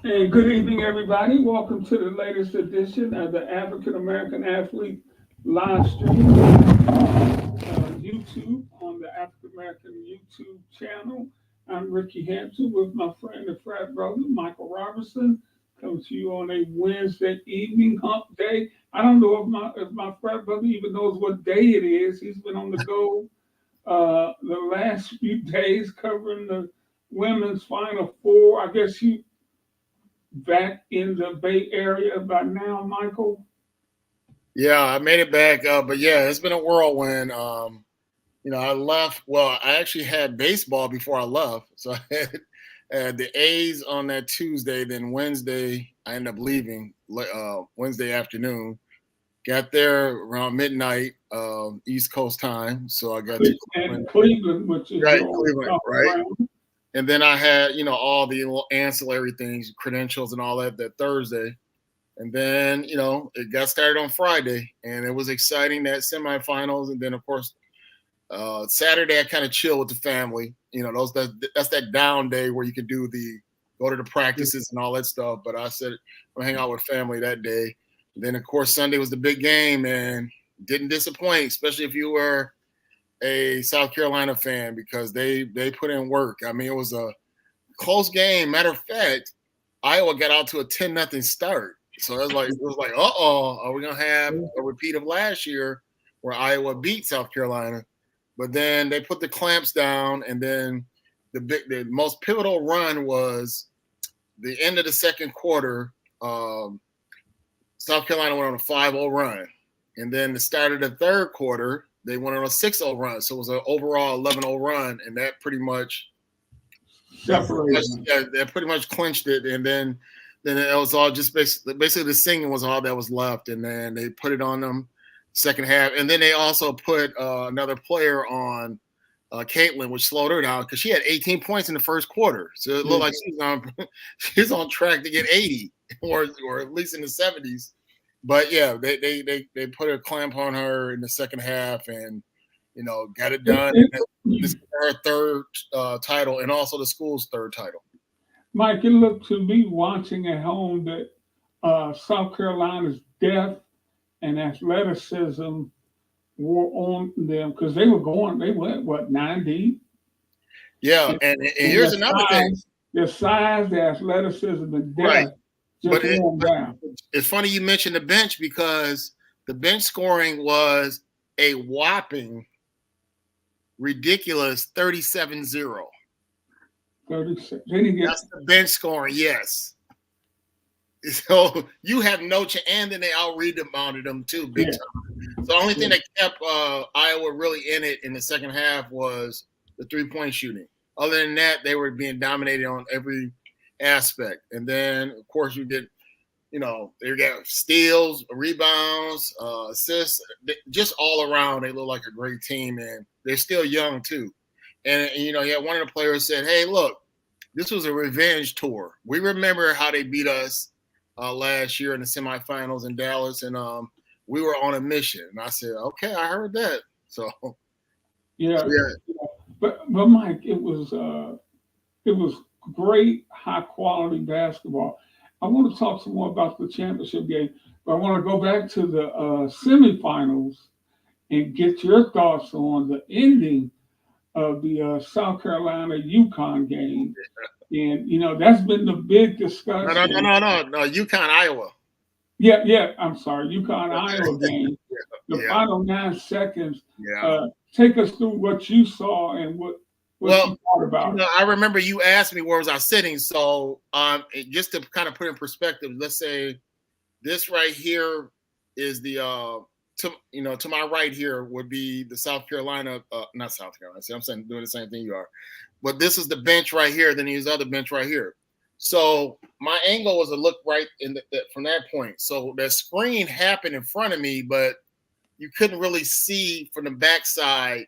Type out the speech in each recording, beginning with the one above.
And good evening, everybody. Welcome to the latest edition of the African American Athlete live stream YouTube on the African American YouTube channel. I'm Ricky Hampton with my friend and frat brother Michael Roberson. Coming to you on a Wednesday evening hump day. I don't know if my frat brother even knows what day it is. He's been on the go the last few days covering the women's Final Four. I guess you back in the Bay Area by now, Michael? Yeah, I made it back, but yeah, it's been a whirlwind. I left. Well, I actually had baseball before I left, so I had the A's on that Tuesday. Then Wednesday, I ended up leaving Wednesday afternoon. Got there around midnight, East Coast time. So I got to And Cleveland, Cleveland, which is right, your Cleveland, stomping right. ground. And then I had, all the little ancillary things, credentials and all that Thursday. And then, it got started on Friday, and it was exciting, that semifinals. And then, of course, Saturday I kind of chill with the family. That's that down day where you can go to the practices and all that stuff. But I said I'm hang out with family that day. And then, of course, Sunday was the big game, and didn't disappoint, especially if you were a South Carolina fan, because they put in work. I mean, it was a close game. Matter of fact, Iowa got out to a 10-0 start. So it was like, are we gonna have a repeat of last year where Iowa beat South Carolina? But then they put the clamps down, and then the most pivotal run was the end of the second quarter. South Carolina went on a 5-0 run, and then the start of the third quarter they went on a 6-0 run. So it was an overall 11-0 run, and that pretty much Separated. that pretty much clinched it. And then it was all just basically the singing was all that was left, and then they put it on them second half, and then they also put another player on Caitlin, which slowed her down because she had 18 points in the first quarter, so it looked like she's on track to get 80 or at least in the 70s. But yeah, they put a clamp on her in the second half, and got it done. This is her third title, and also the school's third title. Mike, it looked to me watching at home that South Carolina's depth and athleticism were on them because they went, what, 9 deep? Yeah, And, and and here's another thing, their size, their athleticism, and right? depth But just wore them down. it's funny you mentioned the bench, because the bench scoring was a whopping, ridiculous 37-0. 36. Then you get That's the bench scoring, yes. So you have no chance, and then they out rebounded them too, big yeah, time. So the only thing that kept Iowa really in it in the second half was the 3-point shooting. Other than that, they were being dominated on every aspect. And then, of course, they got steals, rebounds, assists, just all around. They look like a great team, and they're still young too. And yeah, one of the players said, "Hey, look, this was a revenge tour. We remember how they beat us last year in the semifinals in Dallas, and we were on a mission." And I said, "Okay, I heard that." So, yeah. yeah, But Mike, it was great, high quality basketball. I want to talk some more about the championship game, but I want to go back to the semifinals and get your thoughts on the ending of the South Carolina UConn game. And that's been the big no, no, no, discussion. no, no, no, UConn, Iowa. Yeah, yeah. I'm sorry, UConn Iowa game. The Yeah, final 9 seconds. yeah. Take us through what you saw and what Well, you thought about it. I remember you asked me where was I sitting. So, just to kind of put in perspective, let's say this right here is the to my right here would be the South Carolina, not South Carolina. See, I'm saying doing the same thing you are, but this is the bench right here. Then here's the other bench right here. So my angle was to look right from that point. So that screen happened in front of me, but you couldn't really see from the backside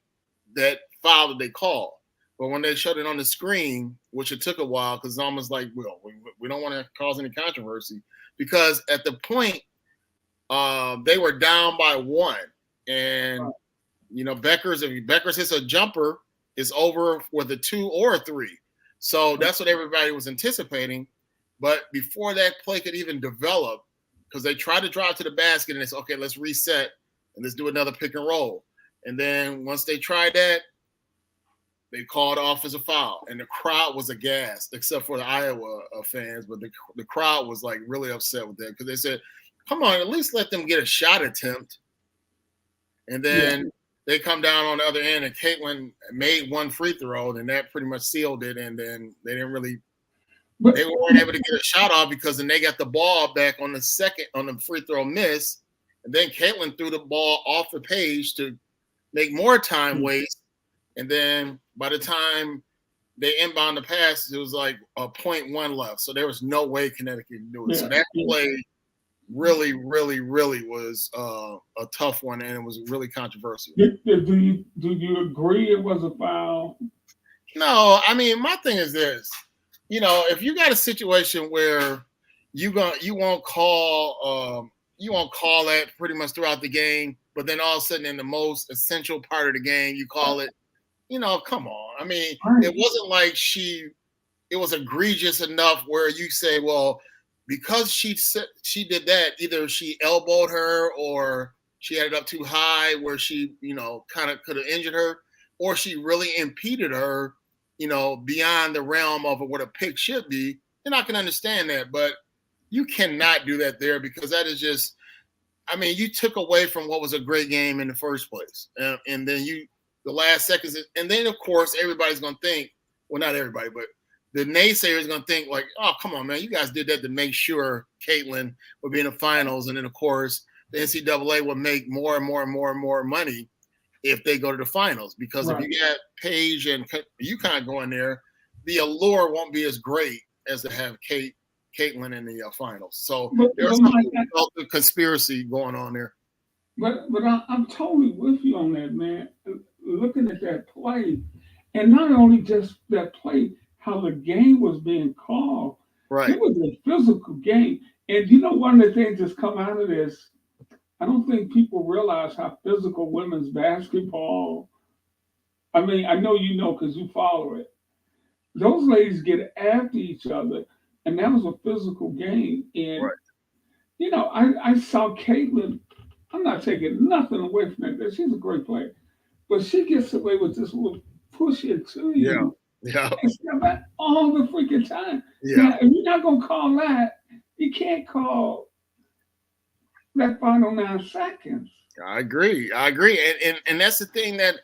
that foul that they called. But when they showed it on the screen, which it took a while, because it's almost like, well, we don't want to cause any controversy, because at the point they were down by one, and if Beckers hits a jumper, it's over with a 2 or a 3. So that's what everybody was anticipating. But before that play could even develop, because they tried to drive to the basket and it's okay, let's reset and let's do another pick and roll. And then once they tried that, they called off as a foul, and the crowd was aghast, except for the Iowa fans. But the crowd was like really upset with that because they said, "Come on, at least let them get a shot attempt." And then they come down on the other end, and Caitlin made one free throw, and that pretty much sealed it. And then they didn't really, they weren't able to get a shot off because then they got the ball back on the free throw miss, and then Caitlin threw the ball off the page to make more time waste. And then by the time they inbound the pass, it was like a 0.1 left. So there was no way Connecticut could do it. So that play really, really, really was a tough one, and it was really controversial. Do you agree it was a foul? No, I mean, my thing is this. If you got a situation where you won't call that pretty much throughout the game, but then all of a sudden in the most essential part of the game, you call it. Come on. I mean, it wasn't like it was egregious enough where you say, well, because she did that, either she elbowed her or she had it up too high where she, kind of could have injured her, or she really impeded her, beyond the realm of what a pick should be. You're not going to understand that, but you cannot do that there because that is just, I mean, you took away from what was a great game in the first place. And then the last seconds, and then of course everybody's gonna think, well, not everybody, but the naysayers gonna think like, oh, come on, man, you guys did that to make sure Caitlin would be in the finals, and then of course the NCAA would make more and more and more and more money if they go to the finals, because if you got Paige and UConn going there, the allure won't be as great as to have Caitlin in the finals. So there's a conspiracy going on there. But I'm totally with you on that, man. Looking at that play, and not only just that play, how the game was being called. Right. It was a physical game. And one of the things that's come out of this, I don't think people realize how physical women's basketball. I mean, I know because you follow it. Those ladies get after each other, and that was a physical game. And I saw Caitlin. I'm not taking nothing away from that. She's a great player. But she gets away with this little push into you. Yeah. And stuff all the freaking time. Yeah. Now, if you're not going to call that, you can't call that final 9 seconds. I agree. And that's the thing that,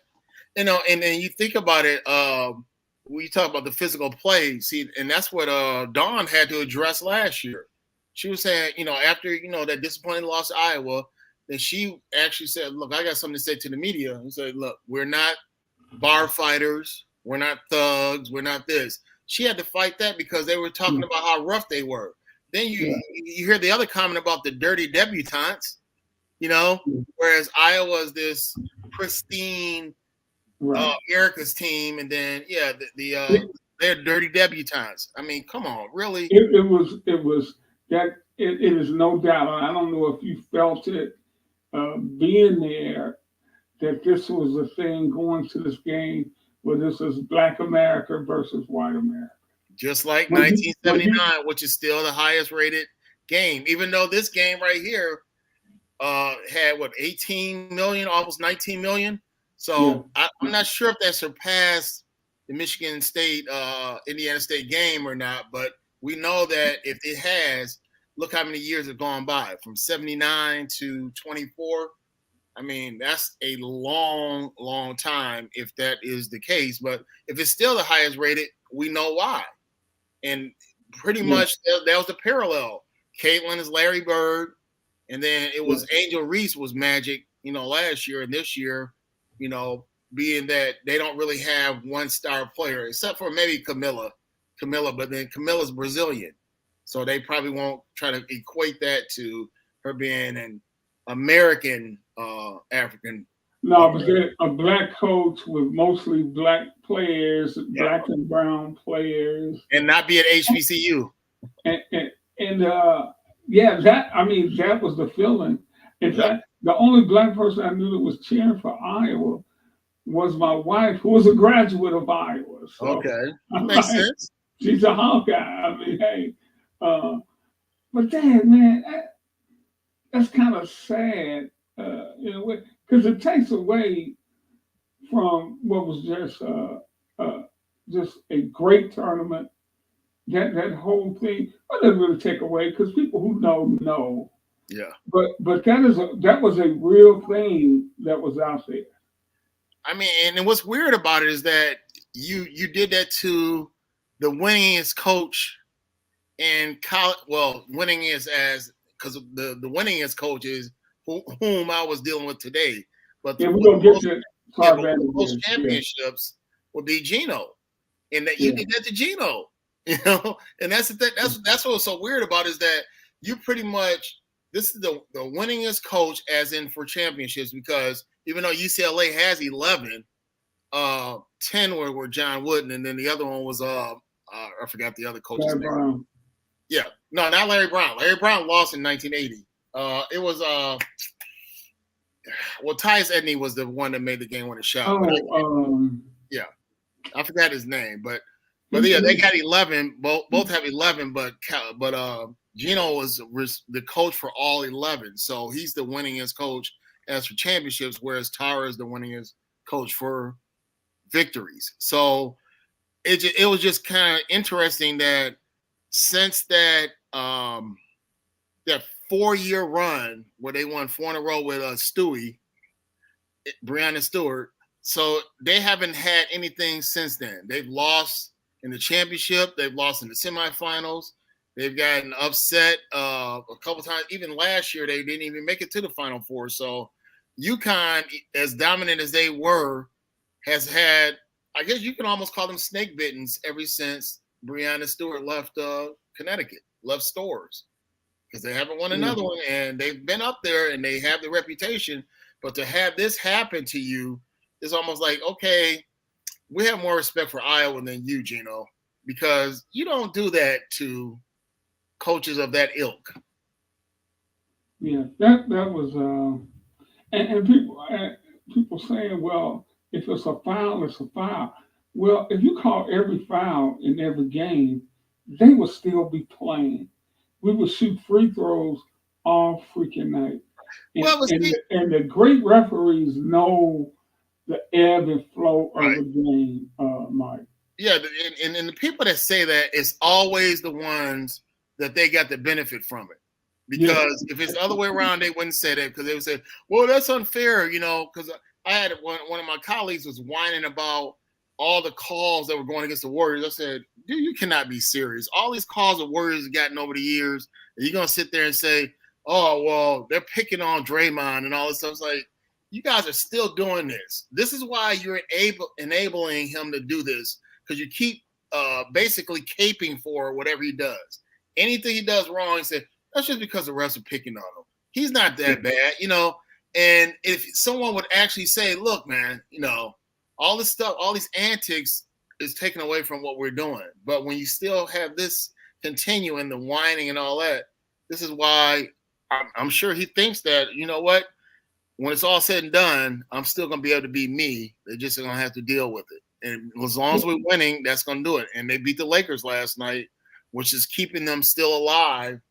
and then you think about it, when you talk about the physical play, see, and that's what Dawn had to address last year. She was saying, after, that disappointing loss to Iowa, then she actually said, look, I got something to say to the media. And said, look, we're not bar fighters. We're not thugs. We're not this. She had to fight that because they were talking about how rough they were. Then you hear the other comment about the dirty debutantes, whereas Iowa's this pristine Erica's team. And then, they're dirty debutantes. I mean, come on, really? It was that it is no doubt. I don't know if you felt it. Being there, that this was a thing going to this game where this is Black America versus White America. Just like 1979, which is still the highest rated game, even though this game right here had 18 million, almost 19 million. So I'm not sure if that surpassed the Michigan State, Indiana State game or not, but we know that if it has, look how many years have gone by from 79 to 24. I mean, that's a long, long time if that is the case. But if it's still the highest rated, we know why. And pretty much that was the parallel. Caitlin is Larry Bird, and then it was Angel Reese was Magic, last year, and this year, being that they don't really have one star player except for maybe Camilla, but then Camilla's Brazilian. So they probably won't try to equate that to her being an American African. No, but they're a black coach with mostly black players, black and brown players. And not be at HBCU. That was the feeling. In fact, the only black person I knew that was cheering for Iowa was my wife, who was a graduate of Iowa. So, okay, that makes sense. She's a Hawkeye. I mean, hey, But then, man, that's kind of sad, in a way, because it takes away from what was just a great tournament. That whole thing, well, doesn't really take away because people who know. Yeah. But that was a real thing that was out there. I mean, and what's weird about it is that you did that to the winningest coach in college. Well, winning is as because the winningest coach is whom I was dealing with today. But Yeah, we're gonna get to but most championships would be Gino, and that you did that to Gino. And that's the thing. That's what's so weird about it is that you pretty much this is the winningest coach as in for championships because even though UCLA has 11, 10 were John Wooden, and then the other one was I forgot the other coach's name. Brown. Yeah, no, not Larry Brown. Larry Brown lost in 1980. It was Tyus Edney was the one that made the game winning shot. Yeah, I forgot his name, but yeah, they got 11. Both have 11, but Gino was the coach for all 11, so he's the winningest coach as for championships, whereas Tara is the winningest coach for victories. So it was just kind of interesting that since that that 4-year run where they won 4 in a row with Breanna Stewart, so they haven't had anything since then. They've lost in the championship. They've lost in the semifinals. They've gotten upset a couple times. Even last year, they didn't even make it to the Final Four. So UConn, as dominant as they were, has had, I guess you can almost call them snake bittens ever since Breanna Stewart left Connecticut, left Storrs, because they haven't won another one. And they've been up there and they have the reputation. But to have this happen to you is almost like, okay, we have more respect for Iowa than you, Gino, because you don't do that to coaches of that ilk. Yeah, that was and people saying, well, if it's a foul, it's a foul. Well, if you call every foul in every game, they would still be playing. We would shoot free throws all freaking night. And the great referees know the ebb and flow of the game, Mike. Yeah, and the people that say that, it's always the ones that they got the benefit from it. Because if it's the other way around, they wouldn't say that because they would say, well, that's unfair, because I had one of my colleagues was whining about all the calls that were going against the Warriors. I said, dude, you cannot be serious. All these calls the Warriors have gotten over the years, and you're going to sit there and say, oh, well, they're picking on Draymond and all this stuff. It's like, you guys are still doing this. This is why you're enabling him to do this, because you keep basically caping for whatever he does. Anything he does wrong, he said, that's just because the refs are picking on him. He's not that bad, And if someone would actually say, look, man, all this stuff, all these antics is taken away from what we're doing. But when you still have this continuing, the whining and all that, this is why I'm sure he thinks that, you know what, when it's all said and done, I'm still going to be able to be me. They're just going to have to deal with it. And as long as we're winning, that's going to do it. And they beat the Lakers last night, which is keeping them still alive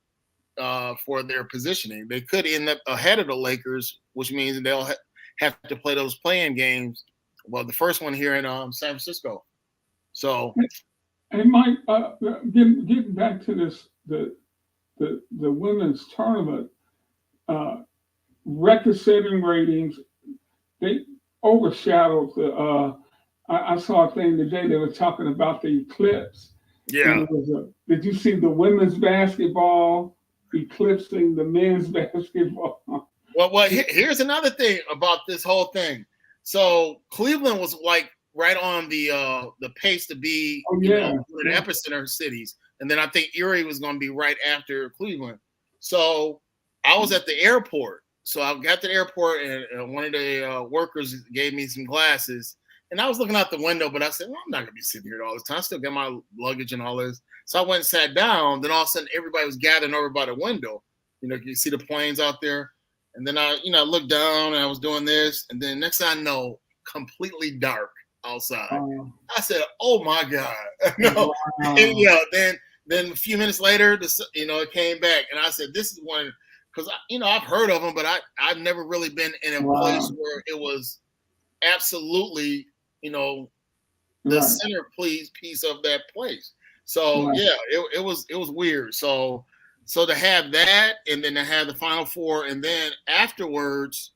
for their positioning. They could end up ahead of the Lakers, which means they'll have to play those play-in games. Well, the first one here in San Francisco. So, and Mike, getting back to this, the women's tournament, record-setting ratings, they overshadowed the. I saw a thing today. They were talking about the eclipse. Yeah. Did you see the women's basketball eclipsing the men's basketball? Well, here's another thing about this whole thing. So Cleveland was like right on the pace to be the epicenter cities, and then I think Erie was going to be right after Cleveland. So I was at the airport. So I got to the airport, and one of the workers gave me some glasses. And I was looking out the window, but I said, well, I'm not going to be sitting here all this time. I still got my luggage and all this. So I went and sat down. Then all of a sudden, everybody was gathering over by the window. You see the planes out there. And then I looked down, and I was doing this. And then next thing I know, completely dark outside. I said, oh, my God. No. Wow. And, then then a few minutes later, it came back, and I said, "This is one," because I've heard of them, but I've never really been in a place Wow. where it was absolutely, the Right. piece of that place. So Right. yeah, it was weird. So to have that, and then to have the Final Four, and then afterwards,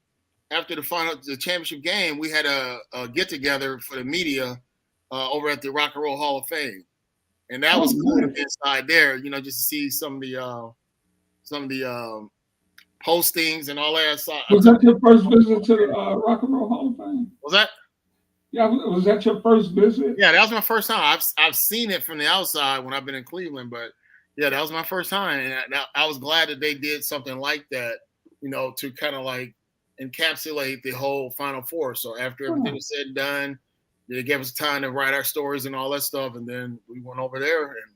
after the championship game, we had a get together for the media over at the Rock and Roll Hall of Fame, and that Oh, was cool to nice. be inside there. Just to see some of the postings and all that. So I Was took. that your first visit to the Rock and Roll Hall of Fame? Was that? Yeah, was that your first visit? Yeah, that was my first time. I've seen it from the outside when I've been in Cleveland, but yeah, that was my first time, and I was glad that they did something like that, to kind of like encapsulate the whole Final Four. So after everything Oh, was said and done, they gave us time to write our stories and all that stuff, and then we went over there, and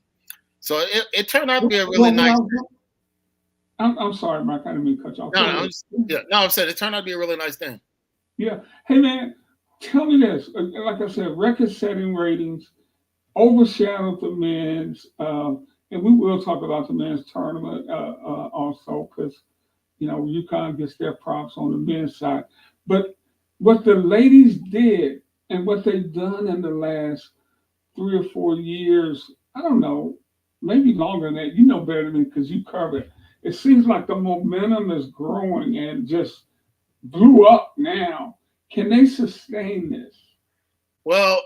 so it turned out to be a really well, nice. I'm sorry, Mike. I didn't mean to cut you off. No, Go no, ahead. yeah, no, I'm saying it turned out to be a really nice thing. Yeah. Hey, man, tell me this. Like I said, record-setting ratings overshadowed the men's, and we will talk about the men's tournament also because UConn gets their props on the men's side. But what the ladies did and what they've done in the last 3 or 4 years, I don't know, maybe longer than that. You know better than me because you cover it. It seems like the momentum is growing and just blew up now. Can they sustain this? Well,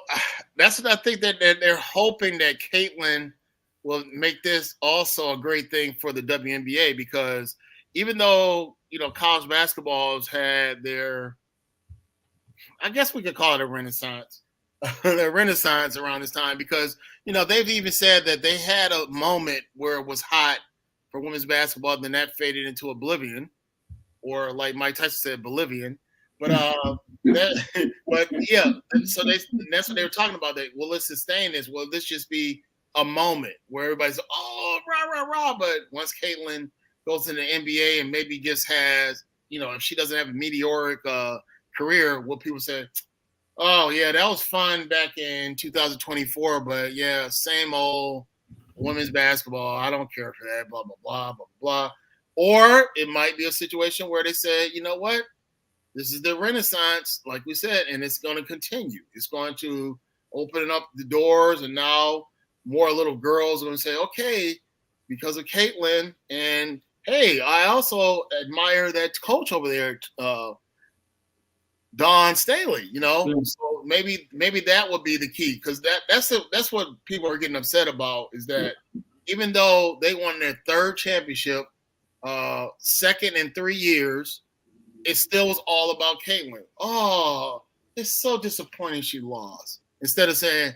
that's what I think that they're hoping that Caitlin will make this also a great thing for the WNBA, because even though college basketball has had their, I guess we could call it a renaissance, their renaissance around this time, because they've even said that they had a moment where it was hot for women's basketball, then that faded into oblivion, or like Mike Tyson said, Bolivian. But but yeah, so that's what they were talking about. That, well, let's sustain this. Well, this just be a moment where everybody's rah rah rah. But once Caitlin goes in the NBA and maybe just has, if she doesn't have a meteoric career, what people say, oh yeah, that was fun back in 2024, but yeah, same old women's basketball. I don't care for that. Blah blah blah blah blah. Or it might be a situation where they say, you know what? This is the renaissance, like we said, and it's going to continue. It's going to open up the doors, and now more little girls are going to say, okay, because of Caitlin, and hey, I also admire that coach over there, Don Staley. Yeah. So maybe that would be the key, because that's what people are getting upset about, is that even though they won their third championship, second in 3 years, it still was all about Caitlin. Oh, it's so disappointing she lost. Instead of saying,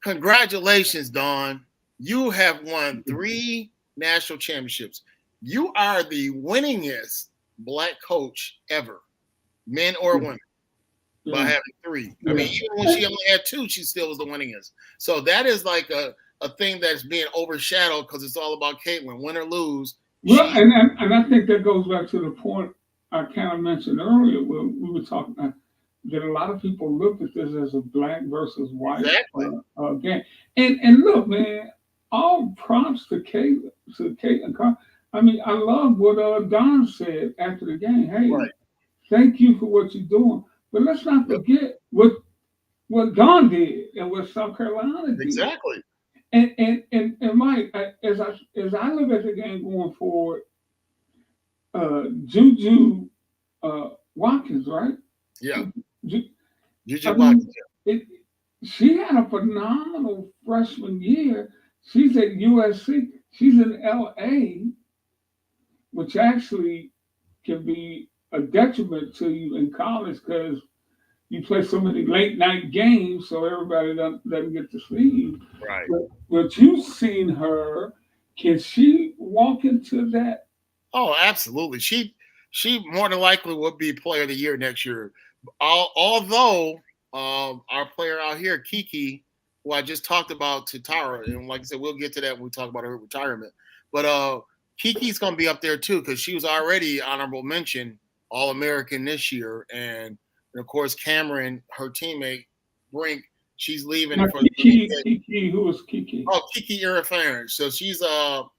congratulations, Dawn. You have won 3 national championships. You are the winningest Black coach ever, men or women, by having 3. I mean, even when she only had 2, she still was the winningest. So that is like a thing that's being overshadowed because it's all about Caitlin. Win or lose. Well, and I think that goes back to the point I kind of mentioned earlier when we were talking that a lot of people look at this as a black versus white game. And look, man, all props to Caitlin Carr. I mean, I love what Don said after the game. Hey, thank you for what you're doing. But let's not forget what Don did and what South Carolina did. Exactly. And Mike, as I look at the game going forward, Juju Watkins, right? Yeah. Juju Watkins. She had a phenomenal freshman year. She's at USC. She's in LA, which actually can be a detriment to you in college because you play so many late night games, so everybody doesn't get to see you. Right. But you've seen her. Can she walk into that? Oh, absolutely. She more than likely will be player of the year next year. Although our player out here, Kiki, who I just talked about to Tara, and like I said, we'll get to that when we talk about her retirement. But Kiki's going to be up there too, because she was already honorable mention All-American this year. And of course, Cameron, her teammate, Brink, she's leaving Now, for. Kiki, who was Kiki? Oh, Kiki Iriferent. So she's one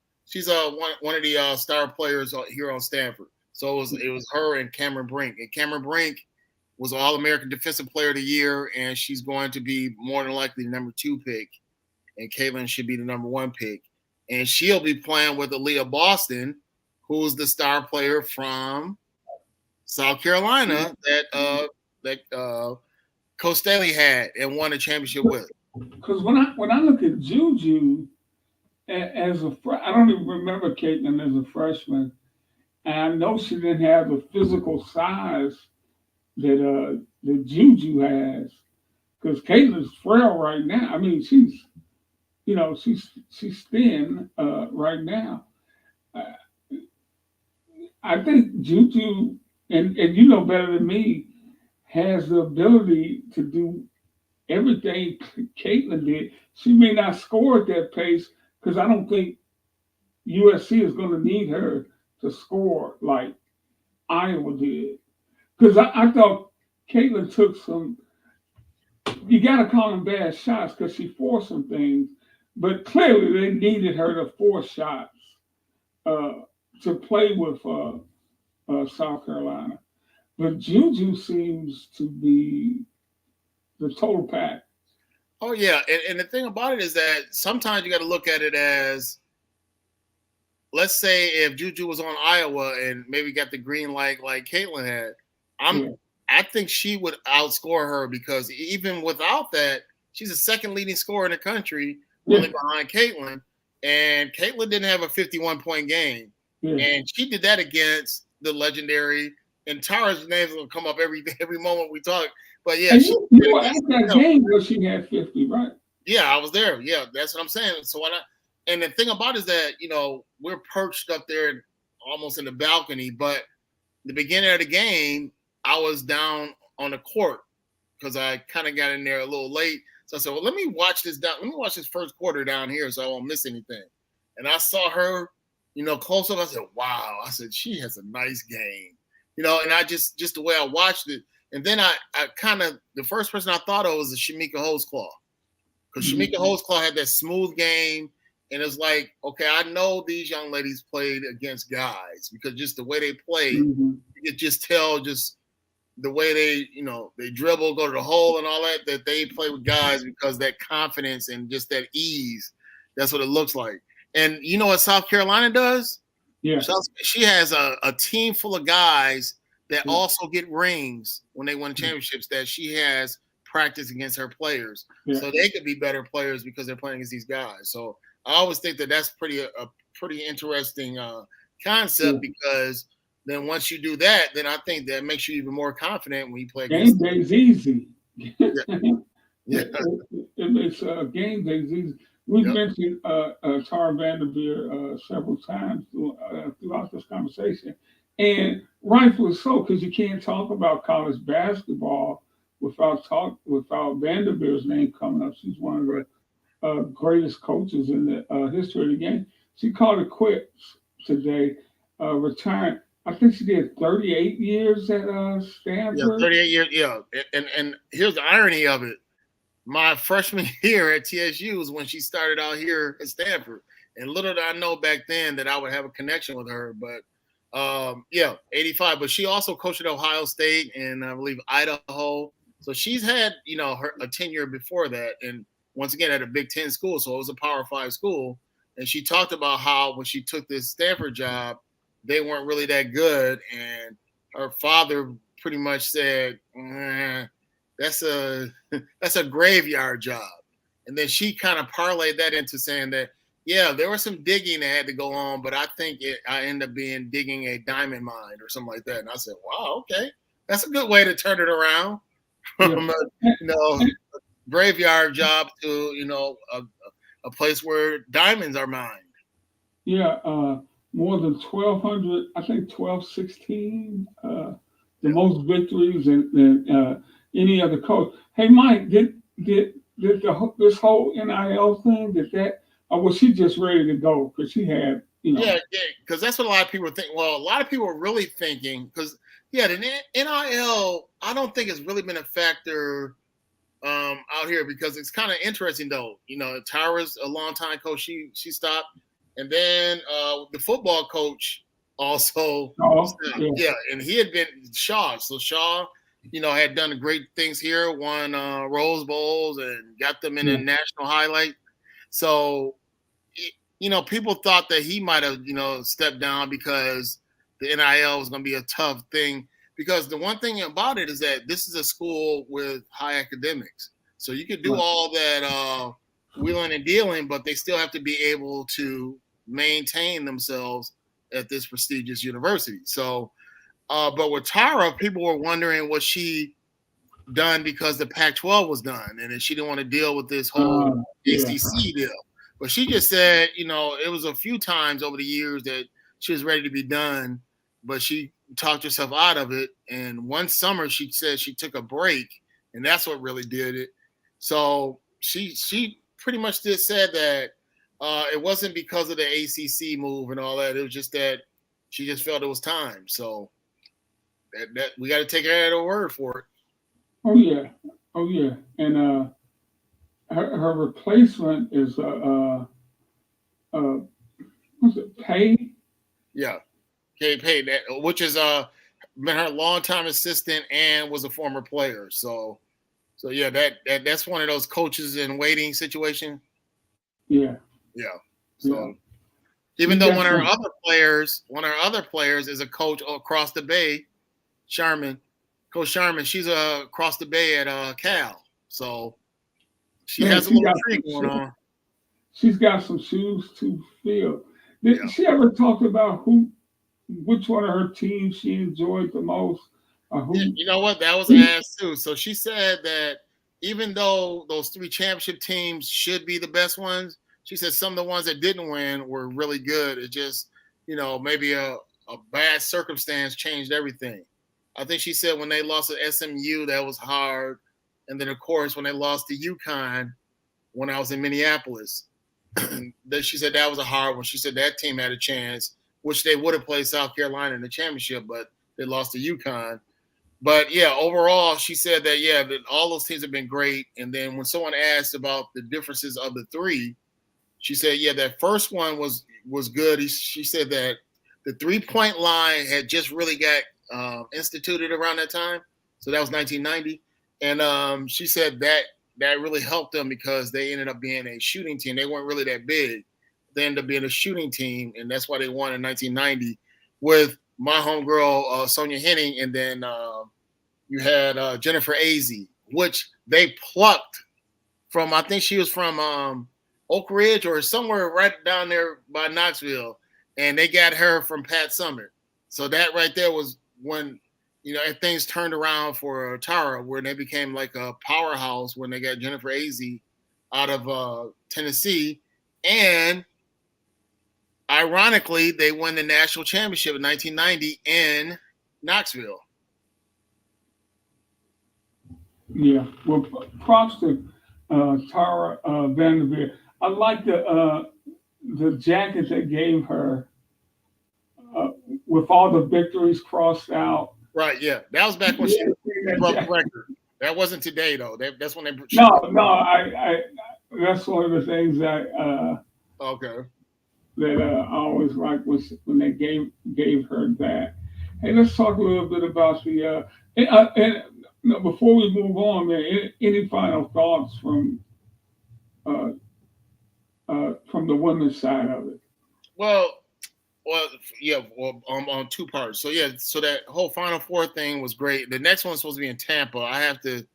of the star players here on Stanford. So it was her and Cameron Brink. And Cameron Brink was All American Defensive Player of the Year, and she's going to be more than likely the number 2 pick, and Caitlin should be the number 1 pick. And she'll be playing with Aaliyah Boston, who's the star player from South Carolina that Coach Staley had and won a championship with. Because when I look at Juju as I don't even remember Caitlin as a freshman, and I know she didn't have the physical size that Juju has. Because Caitlin's frail right now. I mean, she's thin right now. I think Juju, and you know better than me, has the ability to do everything Caitlin did. She may not score at that pace because I don't think USC is going to need her to score like Iowa did. Because I thought Caitlin took some, you got to call them bad shots because she forced some things, but clearly they needed her to force shots to play with South Carolina. But Juju seems to be the total pack. Oh, yeah. And the thing about it is that sometimes you got to look at it as, let's say if Juju was on Iowa and maybe got the green light like Caitlin had, I think she would outscore her because even without that, she's the second leading scorer in the country, only behind Caitlin. And Caitlin didn't have a 51-point game. Yeah. And she did that against the legendary, and Tara's names will come up every moment we talk. But yeah, and you were at that game where she had 50, right? Yeah, I was there. Yeah, that's what I'm saying. So and the thing about it is that, we're perched up there almost in the balcony, but the beginning of the game, I was down on the court because I kind of got in there a little late. So I said, well, let me watch this first quarter down here so I won't miss anything. And I saw her, close up. I said, wow. I said, she has a nice game. And I just the way I watched it. And then I kind of, the first person I thought of was Shamika Holtzclaw. Because Shamika Holtzclaw had that smooth game. And it's like, okay, I know these young ladies played against guys because just the way they play, you could just tell just the way they dribble, go to the hole and all that they play with guys because that confidence and just that ease, that's what it looks like. And you know what South Carolina does? Yeah. She has a team full of guys that also get rings when they win championships that she has practiced against her players. Yeah. So they could be better players because they're playing against these guys. So I always think that's a pretty interesting concept because then once you do that, then I think that makes you even more confident when you play against them. Game day's easy. It makes game days easy. We've mentioned Tara Vanderveer several times throughout this conversation, and rightfully so, because you can't talk about college basketball without Vanderveer's name coming up. She's one of the greatest coaches in the history of the game. She called it quits today, retiring. I think she did 38 years at Stanford. Yeah, 38 years. Yeah, and here's the irony of it. My freshman year at TSU was when she started out here at Stanford. And little did I know back then that I would have a connection with her. But, 85. But she also coached at Ohio State and I believe Idaho. So she's had, a tenure before that. And once again, at a Big Ten school. So it was a Power 5 school. And she talked about how when she took this Stanford job, they weren't really that good. And her father pretty much said, that's a graveyard job. And then she kind of parlayed that into saying that, yeah, there was some digging that had to go on, but I think I ended up digging a diamond mine or something like that. And I said, wow, okay. That's a good way to turn it around from a graveyard job to, a place where diamonds are mined. Yeah, more than 1,200, I think 1,216, the most victories in any other coach. Hey, Mike, did this whole NIL thing, or was she just ready to go? Because she had, Yeah, because that's what a lot of people think. Well, a lot of people are really thinking, because, the NIL, I don't think has really been a factor out here because it's kind of interesting though. Tyra's a longtime coach. She stopped, and then the football coach also Oh, stopped. yeah, Yeah, and he had been Shaw. So Shaw, had done great things here, won Rose Bowls, and got them in a yeah, national highlight. So people thought that he might have, stepped down because the NIL was going to be a tough thing. Because the one thing about it is that this is a school with high academics. So you could do right. all that wheeling and dealing, but they still have to be able to maintain themselves at this prestigious university. So, but with Tara, people were wondering was she done because the Pac-12 was done, and then she didn't want to deal with this whole Yeah. ACC deal. But she just said, it was a few times over the years that she was ready to be done, but she talked herself out of it. And one summer, she said she took a break, and that's what really did it. So she pretty much just said that it wasn't because of the ACC move and all that. It was just that she just felt it was time. So that we got to take her at her word for it. Oh yeah. Oh yeah. And her replacement is what's it? Pay? Yeah. Kate Payne, which is been her longtime assistant and was a former player. So yeah, that's one of those coaches in waiting situation. Yeah. Yeah. Yeah. So even She's though got some. one of her other players is a coach across the bay, Sharman, Coach Sharman, she's across the bay at Cal. So she Man, has a she little got intrigue going on. she's got some shoes to fill. Yeah. Did she ever talk about which one of her teams she enjoyed the most, or Yeah, who? you know what? That was asked too. So she said that even though those three championship teams should be the best ones, she said some of the ones that didn't win were really good. It just, maybe a bad circumstance changed everything. I think she said when they lost to SMU, that was hard. And then, of course, when they lost to UConn when I was in Minneapolis, that she said that was a hard one. She said that team had a chance, which they would have played South Carolina in the championship, but they lost to UConn. But yeah, overall, she said that that all those teams have been great. And then when someone asked about the differences of the three, she said, that first one was good. She said that the 3-point line had just really got instituted around that time, so that was 1990. And she said that really helped them because they ended up being a shooting team. They weren't really that big. They ended up being a shooting team, and that's why they won in 1990 with my homegirl Sonia Henning, and then you had Jennifer Azzi, which they plucked from. I think she was from Oak Ridge or somewhere right down there by Knoxville, and they got her from Pat Summitt. So that right there was when and things turned around for Tara, where they became like a powerhouse when they got Jennifer Azzi out of Tennessee, and ironically, they won the national championship in 1990 in Knoxville. Yeah. Well, props to Tara Vanderveer. I like the jacket they gave her uh, with all the victories crossed out. Right, yeah. That was back when Yeah, she that broke the jacket. record. That wasn't today though. That's when she No, broke. no, I that's one of the things Okay. that I always liked was when they gave her that. Hey, let's talk a little bit about the and no, before we move on, man. Any final thoughts uh, from the women's side of it? Well, well, yeah. Well, on two parts. So yeah. So that whole Final Four thing was great. The next one's supposed to be in Tampa. I have to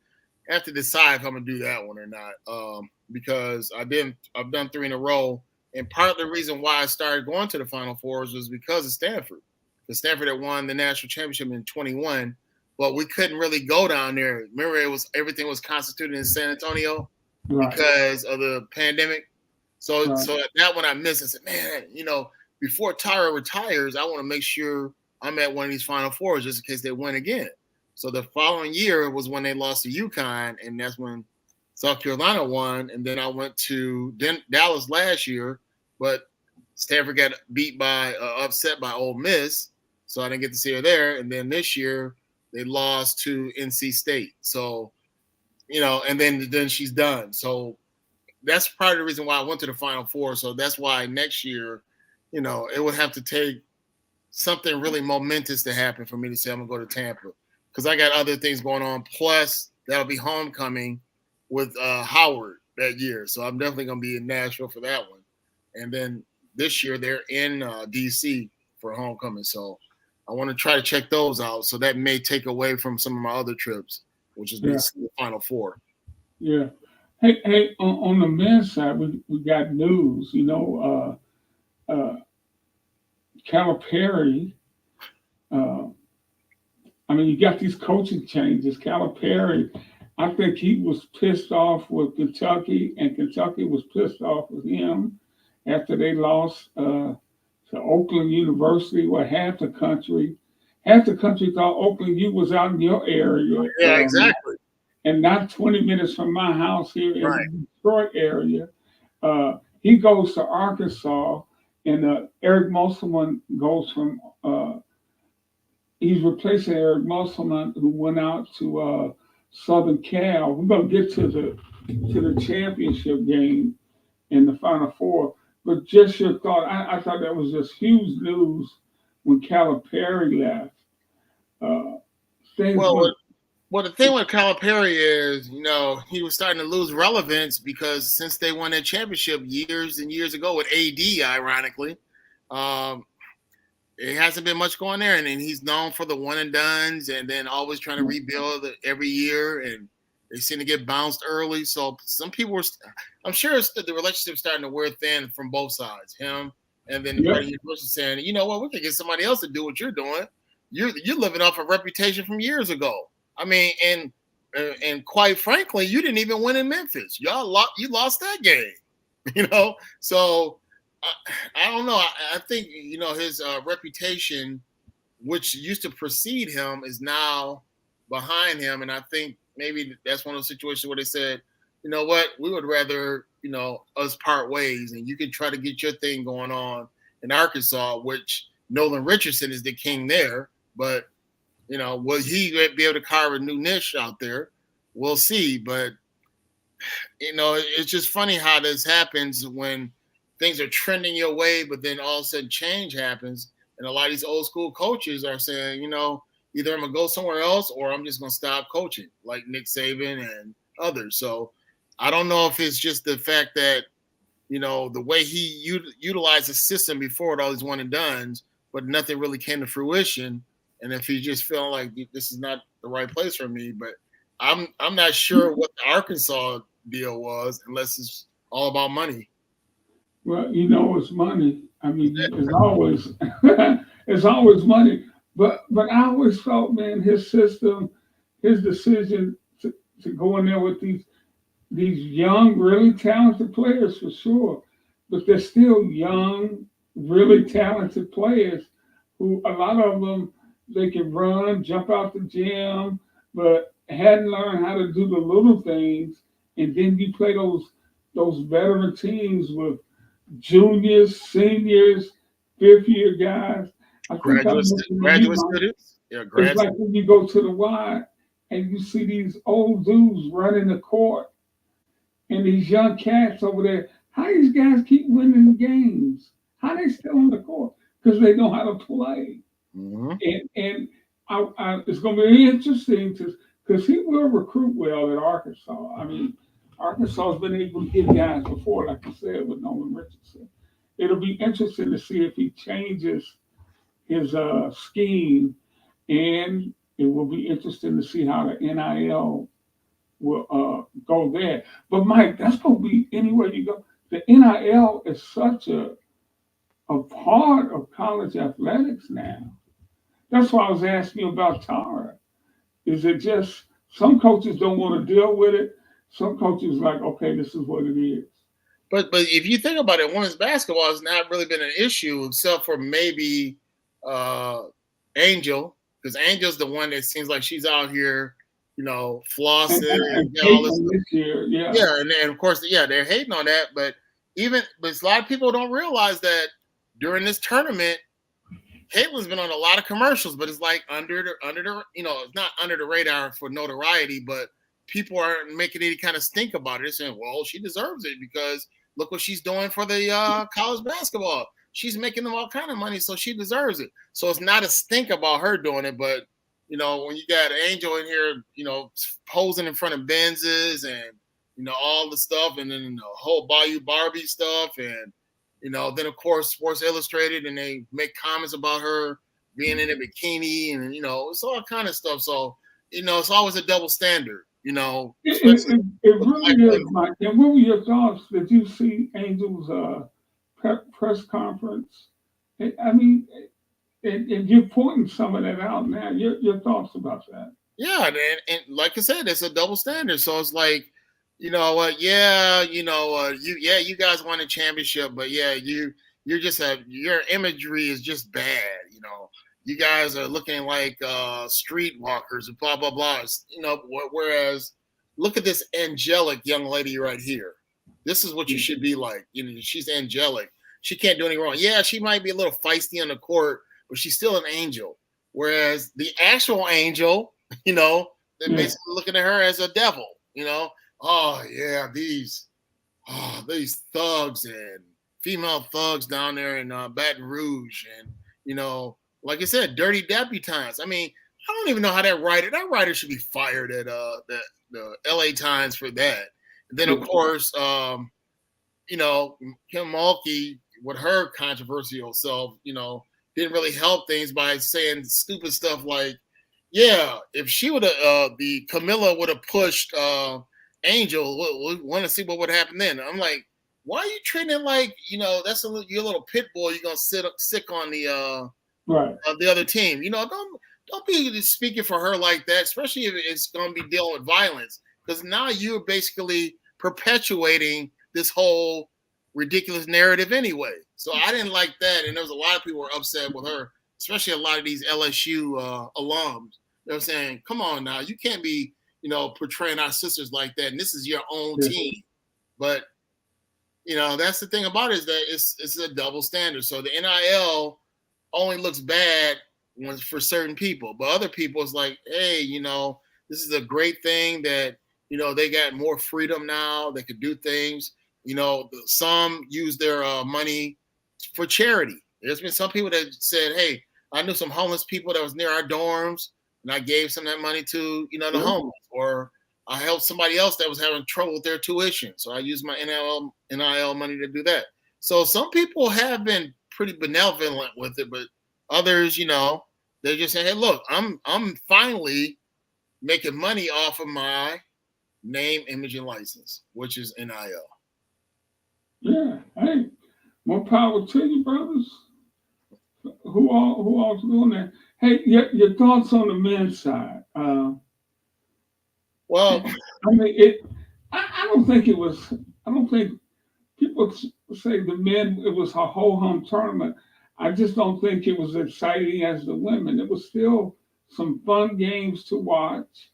decide if I'm gonna do that one or not. Because I've done three in a row, and part of the reason why I started going to the Final Fours was because of Stanford. The Stanford had won the national championship in 21, but we couldn't really go down there. Remember, everything was constituted in San Antonio Right, because of the pandemic. right. So that one I missed. I said, man, before Tyra retires, I want to make sure I'm at one of these Final Fours just in case they win again. So the following year was when they lost to UConn, and that's when South Carolina won. And then I went to Dallas last year, but Stanford got beat by upset by Ole Miss, so I didn't get to see her there. And then this year they lost to NC State. So and then she's done. So that's part of the reason why I went to the Final Four. So that's why next year, it would have to take something really momentous to happen for me to say I'm gonna go to Tampa, because I got other things going on. Plus, that'll be homecoming with Howard that year, so I'm definitely gonna be in Nashville for that one. And then this year they're in DC for homecoming, so I want to try to check those out. So that may take away from some of my other trips, which is Yeah, the Final Four. yeah. Hey, on the men's side, we got news. Calipari. Uh, I mean, you got these coaching changes. Calipari, I think he was pissed off with Kentucky, and Kentucky was pissed off with him after they lost to Oakland University, where half the country thought Oakland U was out in your area, Yeah, exactly. and not 20 minutes from my house here in Right. the Detroit area. He goes to Arkansas, and Eric Musselman goes from. He's replacing Eric Musselman, who went out to Southern Cal. We're gonna get to the championship game in the Final Four, but just your thought. I thought that was just huge news when Calipari left. Uh, things Well, went. the thing with Calipari is, he was starting to lose relevance because since they won that championship years and years ago with AD, ironically, um, it hasn't been much going there. And then he's known for the one and dones and then always trying to rebuild every year. And they seem to get bounced early. So some people were, I'm sure the relationship's starting to wear thin from both sides, him and then the Yep. part of the university saying, you know what, we can get somebody else to do what you're doing. You're living off a reputation from years ago. I mean, and quite frankly, you didn't even win in Memphis. You lost that game, So I don't know. I think his reputation, which used to precede him, is now behind him, and I think maybe that's one of those situations where they said, you know what, we would rather us part ways, and you can try to get your thing going on in Arkansas, which Nolan Richardson is the king there, but will he be able to carve a new niche out there? We'll see. But, it's just funny how this happens when things are trending your way, but then all of a sudden change happens. And a lot of these old school coaches are saying, either I'm going to go somewhere else or I'm just going to stop coaching, like Nick Saban and others. So I don't know if it's just the fact that, the way he utilized the system before with all these one and dones, but nothing really came to fruition. And if he's just feeling like this is not the right place for me, but I'm not sure what the Arkansas deal was, unless it's all about money. Well, it's money. I mean, it's always it's always money. But I always felt, man, his system, his decision to go in there with these young, really talented players for sure, but they're still young, really talented players who a lot of them they can run, jump out the gym, but hadn't learned how to do the little things. And then you play those veteran teams with juniors, seniors, fifth year guys. I think I Graduate mentioned to you, graduate Mike, students, yeah, it's grad like students. when you go to the Y and you see these old dudes running the court and these young cats over there. How these guys keep winning games? How they still on the court? Because they know how to play. Mm-hmm. And it's going to be interesting because he will recruit well at Arkansas. I mean, Arkansas has been able to get guys before, like I said, with Nolan Richardson. It'll be interesting to see if he changes his scheme, and it will be interesting to see how the NIL will go there. But Mike, that's going to be anywhere you go. The NIL is such a part of college athletics now. That's why I was asking you about Tara. Is it just some coaches don't want to deal with it? Some coaches like, okay, this is what it is. But if you think about it, women's basketball has not really been an issue except for maybe uh, Angel, because Angel's the one that seems like she's out here, flossing And and all this. Caitlin this year, yeah. Yeah, and of course, yeah, they're hating on that. But a lot of people don't realize that during this tournament, Caitlin's been on a lot of commercials, but it's like under the it's not under the radar for notoriety, but people aren't making any kind of stink about it. They're saying, well, she deserves it because look what she's doing for the college basketball. She's making them all kind of money, so she deserves it. So it's not a stink about her doing it, but when you got Angel in here, posing in front of Benzes and all the stuff, and then the whole Bayou Barbie stuff, and then of course Sports Illustrated, and they make comments about her being in a bikini, and it's all kind of stuff. So it's always a double standard. It really is, Mike. And what were your thoughts? Did you see Angel's press conference? I mean, and you're pointing some of that out now. Your thoughts about that? Yeah, and like I said, it's a double standard. So it's like, you guys won a championship, but yeah, you're just your imagery is just bad. You guys are looking like streetwalkers and blah blah blah. Whereas look at this angelic young lady right here. This is what you should be like. She's angelic. She can't do anything wrong. Yeah, she might be a little feisty on the court, but she's still an angel. Whereas the actual angel, they're basically looking at her as a devil. Oh yeah, these thugs and female thugs down there in Baton Rouge, and like I said, dirty debutantes. I mean, I don't even know how that writer should be fired at the LA Times for that. And then of course, Kim Mulkey with her controversial self, didn't really help things by saying stupid stuff like, yeah, if she would have, the Camilla would have pushed Angel, we want to see what would happen then. I'm like, why are you treating it like, that's your little pit bull you're going to sick on the the other team. Don't be speaking for her like that, especially if it's going to be dealing with violence, because now you're basically perpetuating this whole ridiculous narrative anyway. So I didn't like that, and there was a lot of people who were upset with her, especially a lot of these LSU alums. They were saying, come on now, you can't be, portraying our sisters like that, and this is your own team. But, that's the thing about it, is that it's a double standard. So the NIL only looks bad for certain people, but other people it's like, hey, this is a great thing that, they got more freedom now. They could do things. Some use their money for charity. There's been some people that said, hey, I knew some homeless people that was near our dorms, and I gave some of that money to, the homeless, or I helped somebody else that was having trouble with their tuition. So I used my NIL money to do that. So some people have been pretty benevolent with it, but others, they just say, hey, look, I'm finally making money off of my name, image, and license, which is NIL. Yeah. Hey, more power to you, brothers. Who all's doing that? Hey, your thoughts on the men's side? Well, I mean, I don't think it was. I don't think people say the men. It was a whole hum tournament. I just don't think it was exciting as the women. It was still some fun games to watch,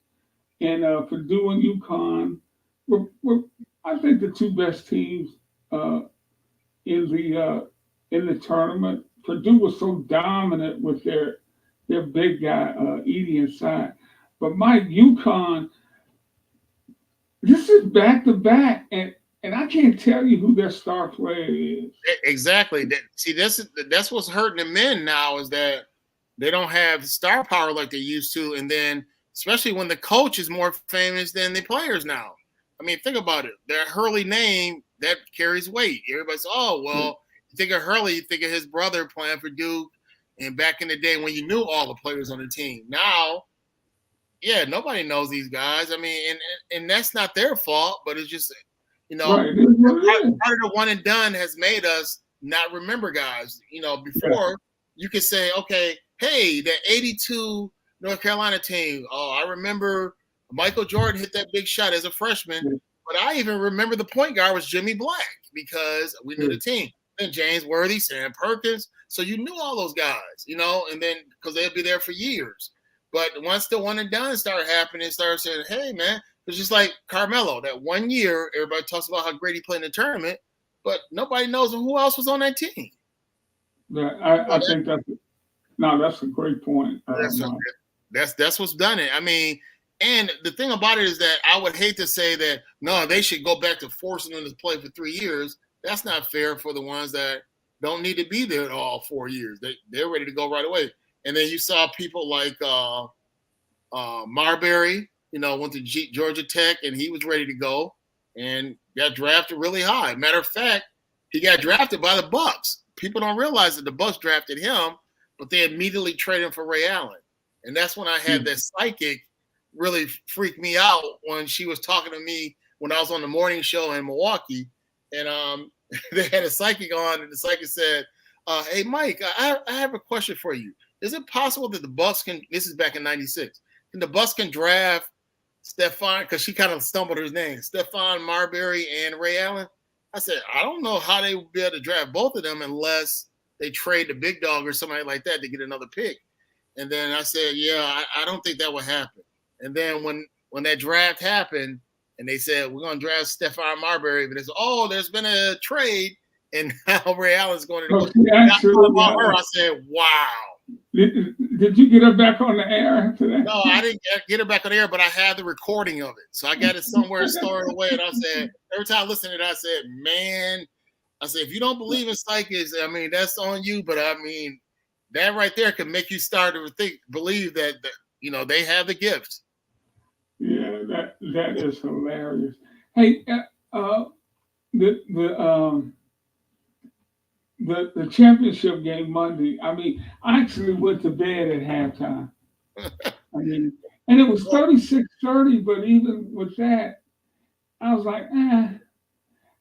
and Purdue and UConn were I think the two best teams in the tournament. Purdue was so dominant with their big guy Edie inside, but Mike, UConn, this is back to back, and I can't tell you who their star player is. Exactly. That's what's hurting the men now, is that they don't have star power like they used to, and then especially when the coach is more famous than the players now. I mean, think about it. Their Hurley name, that carries weight. Everybody's, oh, well, you think of Hurley, you think of his brother playing for Duke, and back in the day when you knew all the players on the team. Now, yeah, nobody knows these guys. I mean, and that's not their fault, but it's just, part of the one and done has made us not remember guys. Before you could say, okay, hey, the 82 North Carolina team, oh, I remember Michael Jordan hit that big shot as a freshman, but I even remember the point guard was Jimmy Black because we knew the team. Then James Worthy, Sam Perkins. So you knew all those guys, and then because they'd be there for years. But once the one and done started happening, started saying, hey, man, it's just like Carmelo. That 1 year, everybody talks about how great he played in the tournament, but nobody knows who else was on that team. Yeah, I think that's a great point. That's what's done it. I mean, And the thing about it is that I would hate to say that, no, they should go back to forcing them to play for 3 years. That's not fair for the ones that don't need to be there all 4 years. They're ready to go right away. And then you saw people like Marbury, went to Georgia Tech, and he was ready to go and got drafted really high. Matter of fact, he got drafted by the Bucks. People don't realize that the Bucks drafted him, but they immediately traded him for Ray Allen. And that's when I had that psychic really freak me out when she was talking to me when I was on the morning show in Milwaukee. And they had a psychic on, and the psychic said, hey, Mike, I have a question for you. Is it possible that the Bucks can – this is back in 96 – can the Bucks can draft Stephon, because she kind of stumbled his name, Stephon Marbury and Ray Allen? I said, I don't know how they would be able to draft both of them unless they trade the big dog or somebody like that to get another pick. And then I said, yeah, I don't think that would happen. And then when that draft happened and they said, we're going to draft Stephon Marbury, but it's, there's been a trade, and now Ray Allen's going to her. I said, wow. Did you get her back on the air today? No, I didn't get her back on the air, but I had the recording of it. So I got it somewhere stored away. And I said, every time I listened to it, I said, man, if you don't believe in psychics, I mean, that's on you. But I mean, that right there can make you start to believe that they have the gifts. Yeah, that is hilarious. Hey, the championship game Monday, I mean, I actually went to bed at halftime. I mean, and it was 36-30, but even with that, I was like,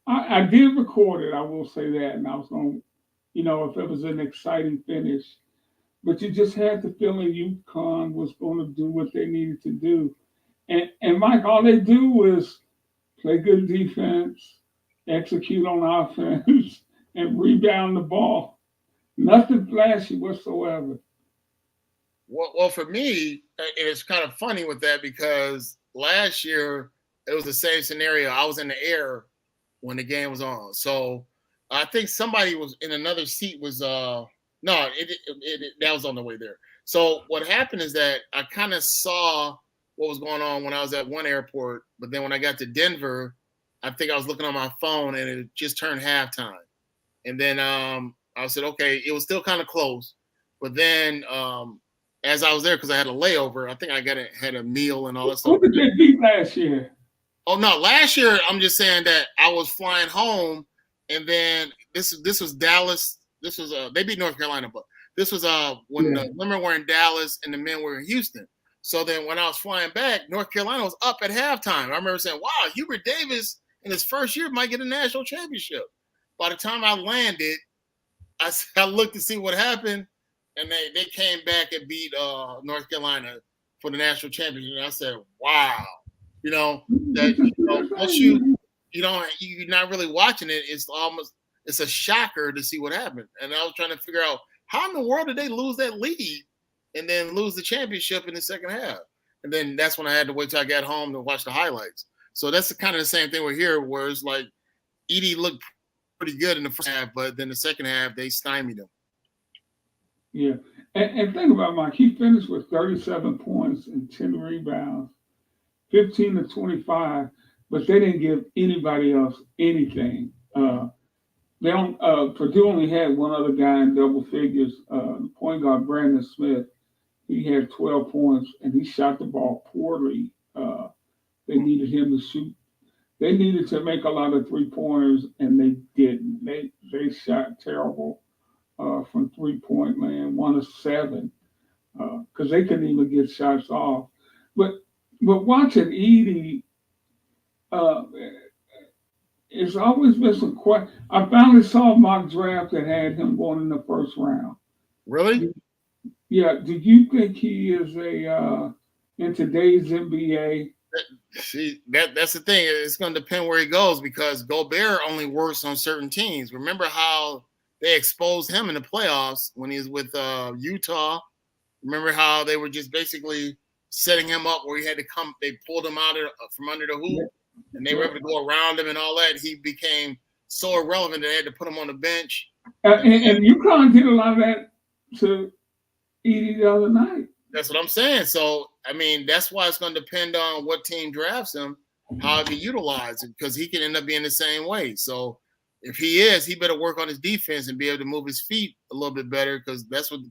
I did record it, I will say that, and I was going to, if it was an exciting finish, but you just had the feeling UConn was going to do what they needed to do. And Mike, all they do was play good defense, execute on offense, and rebound the ball. Nothing flashy whatsoever. Well, for me, it's kind of funny with that because last year it was the same scenario. I was in the air when the game was on. So I think somebody was in another seat was that was on the way there. So what happened is that I kind of saw what was going on when I was at one airport, but then when I got to Denver, I think I was looking on my phone and it just turned halftime. And then I said, okay, it was still kind of close. But then as I was there, because I had a layover, I think I had a meal and all that stuff. Who did they beat last year? Oh, no, last year, I'm just saying that I was flying home, and then this was Dallas. This was they beat North Carolina, but this was when the women were in Dallas and the men were in Houston. So then when I was flying back, North Carolina was up at halftime. I remember saying, wow, Hubert Davis in his first year might get a national championship. By the time I landed, I looked to see what happened, and they came back and beat North Carolina for the national championship. And I said, wow, once you're not really watching it, it's a shocker to see what happened. And I was trying to figure out how in the world did they lose that lead and then lose the championship in the second half. And then that's when I had to wait till I got home to watch the highlights. So that's kind of the same thing we're here, where it's like Edie looked pretty good in the first half, but then the second half, they stymied him. Yeah. And think about Mike, he finished with 37 points and 10 rebounds, 15 to 25, but they didn't give anybody else anything. Purdue only had one other guy in double figures, point guard Brandon Smith. He had 12 points, and he shot the ball poorly. They needed him to shoot. They needed to make a lot of three-pointers, and they didn't. They shot terrible from three-point land, 1 of 7, because they couldn't even get shots off. But watching Edie, it's always been some question. I finally saw a mock draft that had him going in the first round. Really? Yeah. Do you think he is in today's NBA? See, that's the thing. It's going to depend where he goes because Gobert only works on certain teams. Remember how they exposed him in the playoffs when he was with Utah? Remember how they were just basically setting him up where he had to come. They pulled him out from under the hoop, and they were able to go around him and all that. He became so irrelevant that they had to put him on the bench. And UConn did a lot of that to Edie the other night. That's what I'm saying. So I mean, that's why it's going to depend on what team drafts him, how he utilizes it, because he can end up being the same way. So if he is, he better work on his defense and be able to move his feet a little bit better, because that's what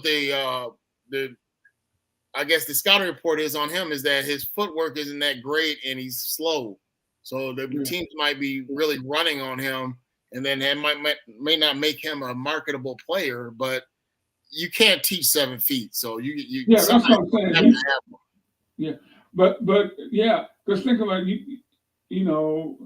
the I guess the scouting report is on him, is that his footwork isn't that great and he's slow. So the Yeah. teams might be really running on him, and then that may not make him a marketable player, but you can't teach 7 feet. So you Yeah, that's somebody what I'm saying. have to have him. Yeah, but yeah, because think about you know,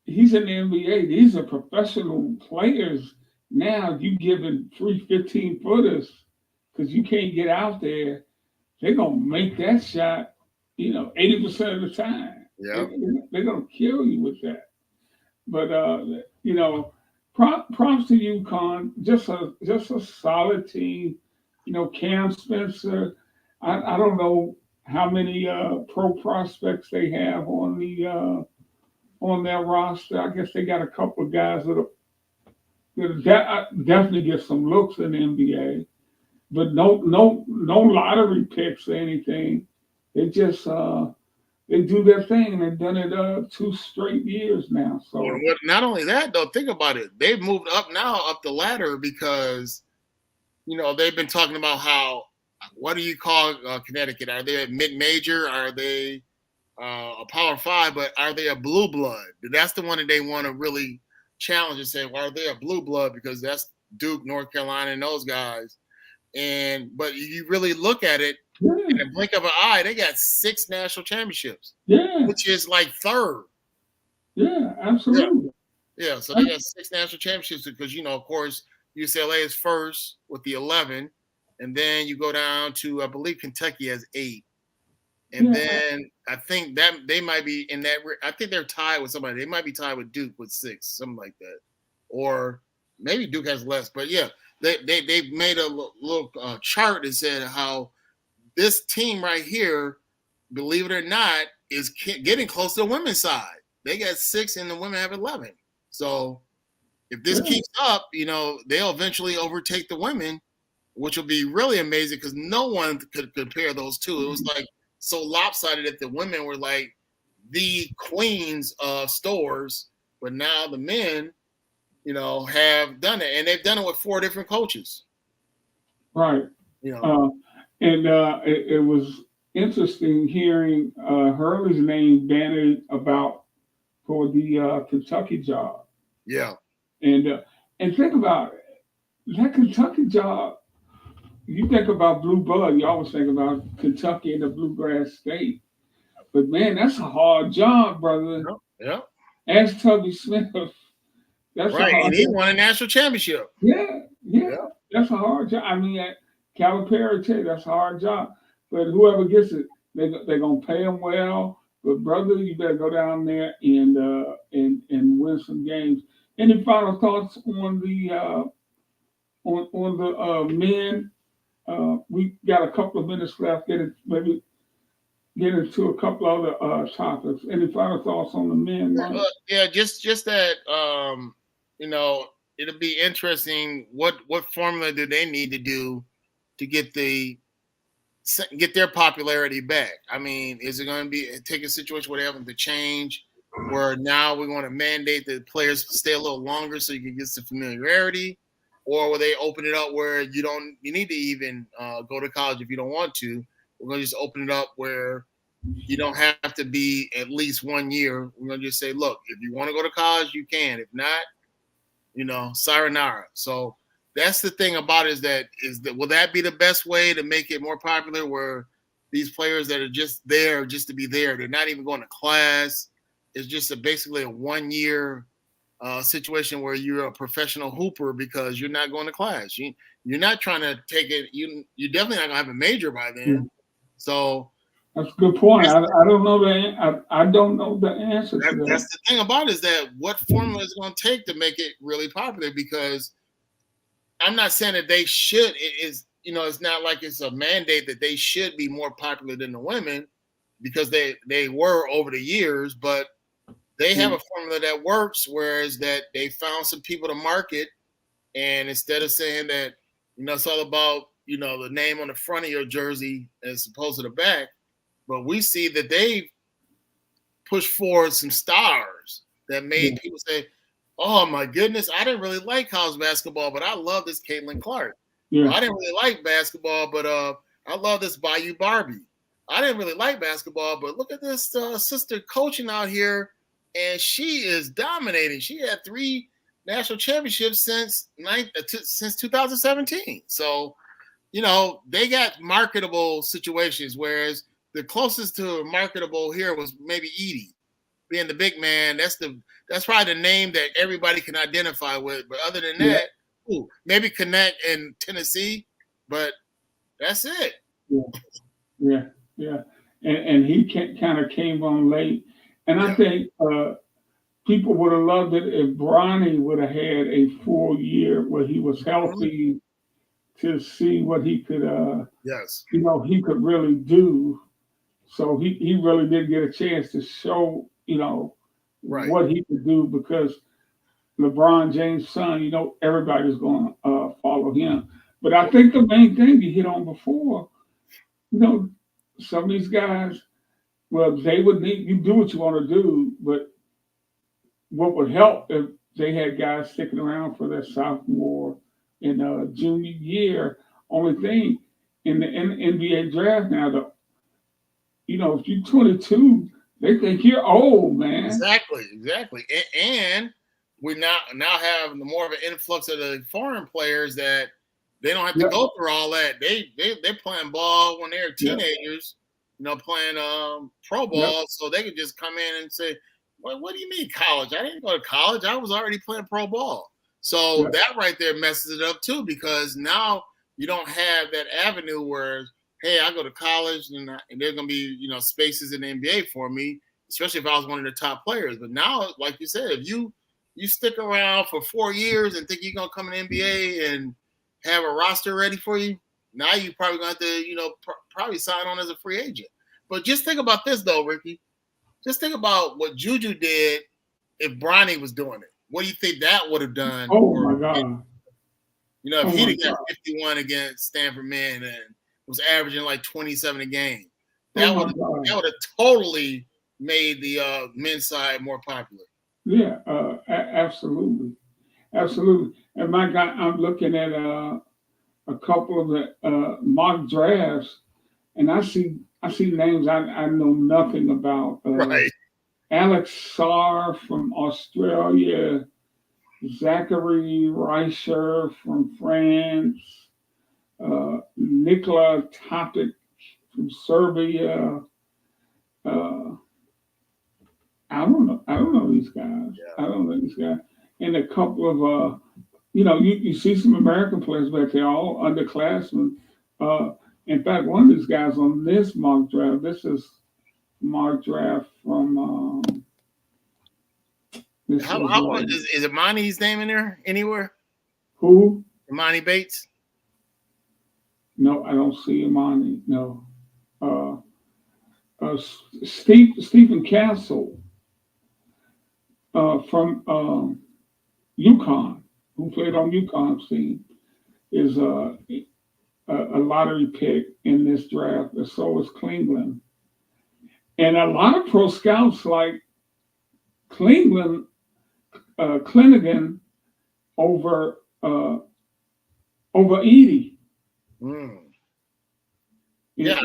he's in the NBA. These are professional players now. You giving 3 15-footers because you can't get out there. They're gonna make that shot. 80% of the time. Yeah. They're gonna kill you with that. But props to UConn. Just a solid team. Cam Spencer. I don't know how many pro prospects they have on their roster. I guess they got a couple of guys that definitely get some looks in the NBA, but no lottery picks or anything. They just they do their thing, and they've done it 2 straight years now. So not only that, though, think about it. They've moved up the ladder, because they've been talking about how, what do you call Connecticut? Are they a mid-major? Are they a Power 5? But are they a blue blood? That's the one that they want to really challenge and say, well, are they a blue blood? Because that's Duke, North Carolina, and those guys. But you really look at it, in the blink of an eye, they got 6 national championships. Yeah. Which is like third. Yeah, absolutely. Yeah, so they got 6 national championships because, of course, UCLA is first with the 11, and then you go down to, I believe, Kentucky has 8. And then I think that they might be in that. I think they're tied with somebody. They might be tied with Duke with 6, something like that, or maybe Duke has less. But yeah, they made a little chart that said how this team right here, believe it or not, is getting close to the women's side. They got 6 and the women have 11. So if this keeps up, they'll eventually overtake the women, which will be really amazing because no one could compare those two. It was like so lopsided that the women were like the queens of stores, but now the men, have done it, and they've done it with 4 different coaches. Right. It was interesting hearing Hurley's name bandied about for the Kentucky job. Yeah. And think about it. That Kentucky job, you think about blue blood, you always think about Kentucky and the bluegrass state. But man, that's a hard job, brother. Yeah. Ask Tubby Smith. That's right, and he won a national championship. Yeah. That's a hard job. I mean, at Calipari, too, that's a hard job. But whoever gets it, they're gonna pay them well. But brother, you better go down there and win some games. Any final thoughts on the men? We got a couple of minutes left. Maybe get into a couple other topics. Any final thoughts on the men? Yeah, just that. It'll be interesting. What formula do they need to do to get their popularity back? I mean, is it going to be take a situation where they have to change, where now we're going to mandate that players stay a little longer so you can get some familiarity, or will they open it up where you need to even go to college if you don't want to? We're going to just open it up where you don't have to be at least 1 year. We're going to just say, look, if you want to go to college, you can. If not, sayonara. So that's the thing about it, will that be the best way to make it more popular, where these players that are just there just to be there, they're not even going to class. It's just basically a 1 year situation where you're a professional hooper because you're not going to class. You're not trying to take it. You're definitely not going to have a major by then. Yeah. So that's a good point. I don't know I don't know the answer to that. That's the thing about it, is that what formula is going to take to make it really popular, because I'm not saying that they should. It's not like it's a mandate that they should be more popular than the women, because they were over the years, but they have a formula that works, whereas that they found some people to market, and instead of saying that, it's all about the name on the front of your jersey as opposed to the back. But we see that they push forward some stars that made people say, "Oh my goodness, I didn't really like college basketball, but I love this Caitlin Clark. Yeah. I didn't really like basketball, but I love this Bayou Barbie. I didn't really like basketball, but look at this sister coaching out here, and she is dominating. She had 3 national championships since 2017. So, they got marketable situations, whereas the closest to marketable here was maybe Edie being the big man. That's probably the name that everybody can identify with. But other than that, maybe Connect in Tennessee, but that's it. Yeah. And he kind of came on late. And I think people would have loved it if Bronny would have had a full year where he was healthy to see what he could, he could really do. So he really didn't get a chance to show, what he could do, because LeBron James' son, everybody's going to follow him. But I think the main thing you hit on before, some of these guys, well, they would need you do what you want to do, but what would help if they had guys sticking around for their sophomore and junior year. Only thing in the NBA draft now, if you're 22, they think you're old, man. Exactly. And we now have more of an influx of the foreign players that they don't have to go through all that. They're playing ball when they're teenagers, playing pro ball, so they could just come in and say, "Well, what do you mean college? I didn't go to college. I was already playing pro ball." So that right there messes it up too, because now you don't have that avenue where, hey, I go to college and there's gonna be spaces in the NBA for me, especially if I was one of the top players. But now, like you said, if you stick around for 4 years and think you're gonna come in the NBA and have a roster ready for you, now you probably gonna have to probably sign on as a free agent. But just think about this though, Ricky. Just think about what Juju did if Bronny was doing it. What do you think that would have done? Oh my God! If he'd have got 51 against Stanford men and was averaging like 27 a game, that would have totally made the men's side more popular. Yeah, absolutely. And my God, I'm looking at a couple of the mock drafts, and I see names I know nothing about. Right. Alex Sarr from Australia, Zachary Reicher from France, Nikola Topic from Serbia. I don't know these guys. I don't know these guys. And a couple of you see some American players, but they're all underclassmen. In fact, one of these guys on this mock draft, this is mock draft from. How is Imani's name in there anywhere? Who? Imani Bates? No, I don't see Imani. No. Stephen Castle from UConn, who played on UConn's team, is a lottery pick in this draft, and so is Klingland. And a lot of pro scouts like Klingland, Clinnigan over Edie. Yeah,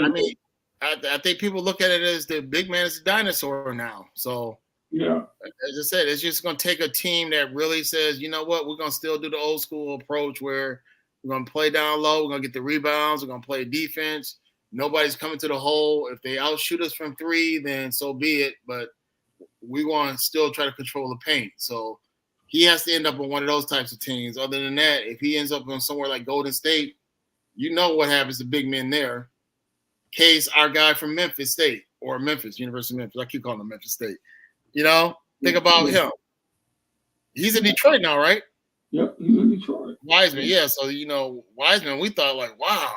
I think people look at it as the big man is a dinosaur now. So yeah, as I said, it's just going to take a team that really says, you know what, we're going to still do the old school approach where we're going to play down low, we're going to get the rebounds, we're going to play defense. Nobody's coming to the hole. If they outshoot us from 3, then so be it. But we want to still try to control the paint. So he has to end up on one of those types of teams. Other than that, if he ends up on somewhere like Golden State, you know what happens to big men there. Case, our guy from Memphis State or University of Memphis. I keep calling him Memphis State. Think about him. He's in Detroit now, right? Yep, he's in Detroit. Wiseman, yeah. So, Wiseman, we thought like, wow.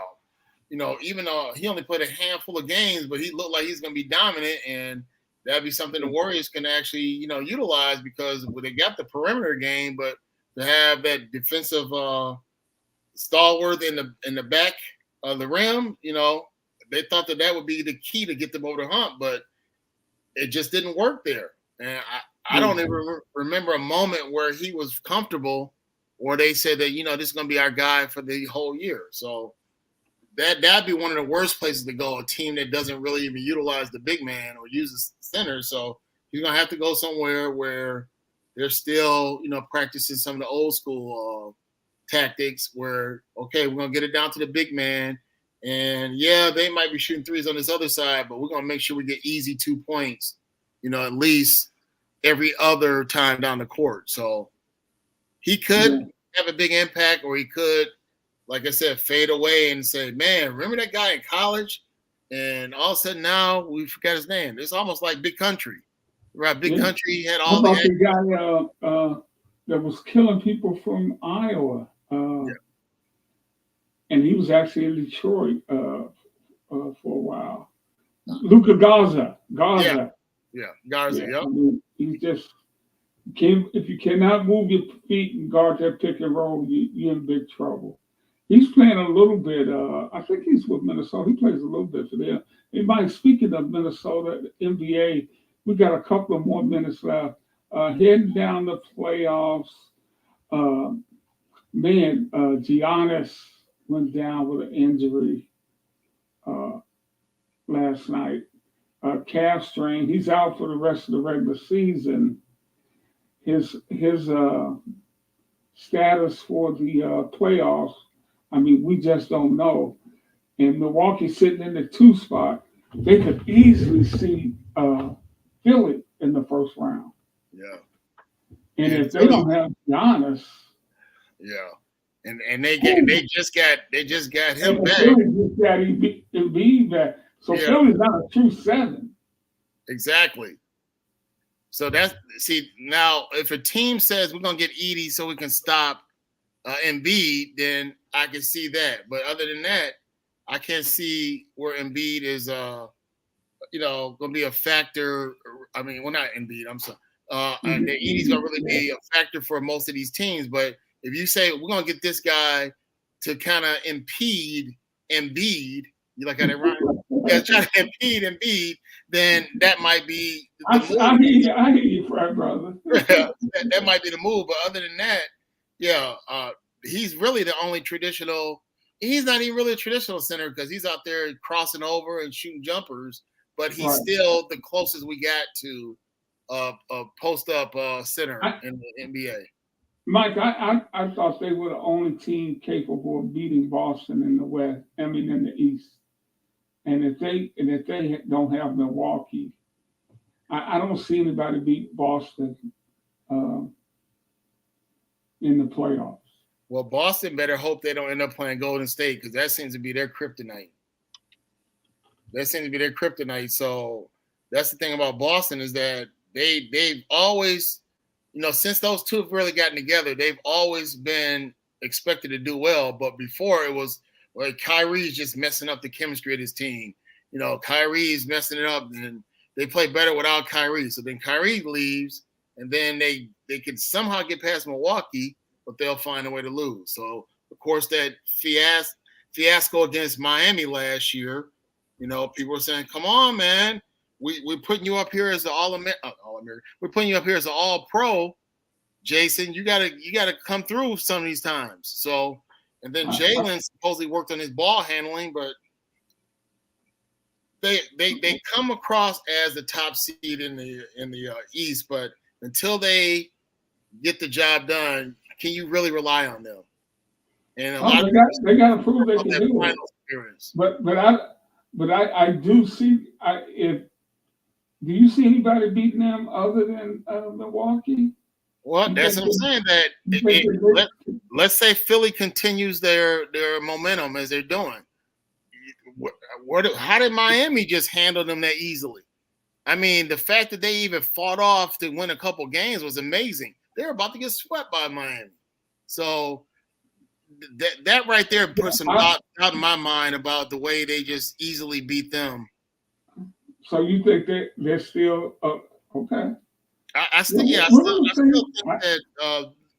Even though he only played a handful of games, but he looked like he's going to be dominant, and that'd be something the Warriors can actually, utilize because they got the perimeter game, but to have that defensive stalwart in the back of the rim. They thought that would be the key to get them over the hump, but it just didn't work there. And I don't even remember a moment where he was comfortable, or they said that this is going to be our guy for the whole year. So that'd be one of the worst places to go. A team that doesn't really even utilize the big man or use the center. So he's going to have to go somewhere where they're still, practicing some of the old school tactics where, okay, we're going to get it down to the big man. And, yeah, they might be shooting threes on this other side, but we're going to make sure we get easy 2 points, at least every other time down the court. So he could have a big impact, or he could, like I said, fade away and say, man, remember that guy in college? And all of a sudden now we forgot his name. It's almost like Big Country. Right, Big Country had all the guy that was killing people from Iowa, and he was actually in Detroit for a while. Luka Garza. Yeah, Garza. Yeah. I mean, he's just if you cannot move your feet and guard that pick and roll, you're in big trouble. He's playing a little bit. I think he's with Minnesota. He plays a little bit for them. Speaking of Minnesota, the NBA. We got a couple of more minutes left. Heading down the playoffs, Giannis went down with an injury last night. Calf strain. He's out for the rest of the regular season. His status for the playoffs, we just don't know. And Milwaukee sitting in the 2 spot, they could easily see Philly in the first round. Yeah. And if they don't have Giannis. Yeah. And they just got him back. Philly just got Embiid back. So Philly's not a true 7. Exactly. So now if a team says we're gonna get Edie so we can stop Embiid, then I can see that. But other than that, I can't see where Embiid is going to be a factor. Not Embiid. I'm sorry. And Edie's going to really be a factor for most of these teams. But if you say we're going to get this guy to kind of impede Embiid, you like how they rhyme? Yeah, try to impede Embiid, then that might be. I hear you, Fred, brother. that might be the move. But other than that, he's really the only traditional. He's not even really a traditional center because he's out there crossing over and shooting jumpers. But he's still the closest we got to a post-up center in the NBA. Mike, I thought they were the only team capable of beating Boston in the West. In the East. And if they don't have Milwaukee, I don't see anybody beat Boston in the playoffs. Well, Boston better hope they don't end up playing Golden State because that seems to be their kryptonite. So that's the thing about Boston is that they've always, since those two have really gotten together, they've always been expected to do well. But before it was like Kyrie's just messing up the chemistry of his team. Kyrie's messing it up, and they play better without Kyrie. So then Kyrie leaves, and then they can somehow get past Milwaukee, but they'll find a way to lose. So of course that fiasco against Miami last year. People were saying, "Come on, man, we're putting you up here as the All-American. We're putting you up here as an All-Pro, Jason. You gotta come through some of these times." So, and then Jalen supposedly worked on his ball handling, but they come across as the top seed in the East. But until they get the job done, can you really rely on them? And a lot they got to prove they can do it. Experience. But I do see do you see anybody beating them other than Milwaukee? Well, that's what I'm saying. That let's say Philly continues their momentum as they're doing. How did Miami just handle them that easily? The fact that they even fought off to win a couple games was amazing. They're about to get swept by Miami. So that right there puts some doubt in my mind about the way they just easily beat them. So you think they're still okay? I still think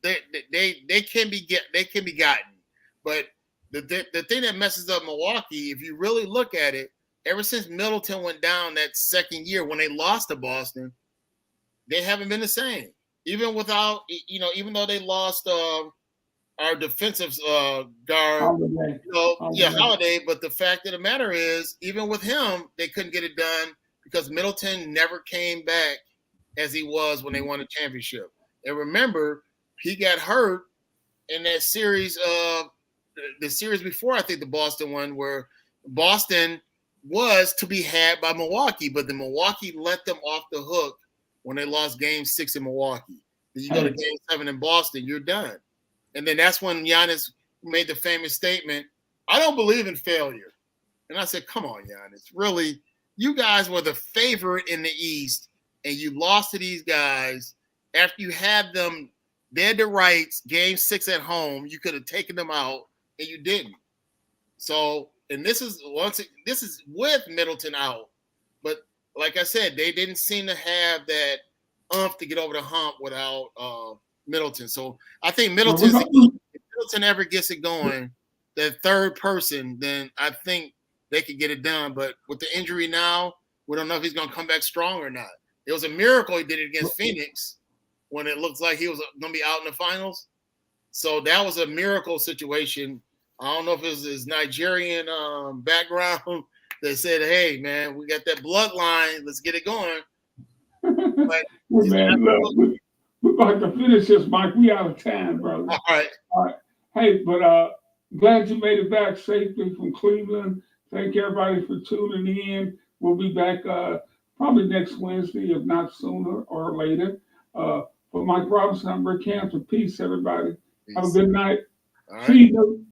that they can be gotten, But the thing that messes up Milwaukee, if you really look at it, ever since Middleton went down that second year when they lost to Boston, they haven't been the same. Even without, even though they lost our defensive guard, Holiday. But the fact of the matter is, even with him, they couldn't get it done because Middleton never came back as he was when they won the championship. And remember, he got hurt in that series, the series before, I think the Boston one, where Boston was to be had by Milwaukee, but the Milwaukee let them off the hook when they lost Game 6 in Milwaukee. Then you go to Game 7 in Boston, you're done. And then that's when Giannis made the famous statement, "I don't believe in failure." And I said, come on, Giannis, really? You guys were the favorite in the East, and you lost to these guys after you had them dead to rights, Game 6 at home. You could have taken them out, and you didn't. So, and this is with Middleton out. But like I said, they didn't seem to have that oomph to get over the hump without Middleton. So I think if Middleton ever gets it going, the third person, then I think they could get it done. But with the injury now, we don't know if he's going to come back strong or not. It was a miracle he did it against Phoenix when it looks like he was going to be out in the finals. So that was a miracle situation. I don't know if it was his Nigerian background that said, "Hey, man, we got that bloodline. Let's get it going." But man, look, we're about to finish this, Mike. We out of time, brother. All right. Hey, but glad you made it back safely from Cleveland. Thank everybody for tuning in. We'll be back probably next Wednesday, if not sooner or later. For Mike Roberson, I'm Rick Hampton. Peace, everybody. Peace. Have a good night. See you.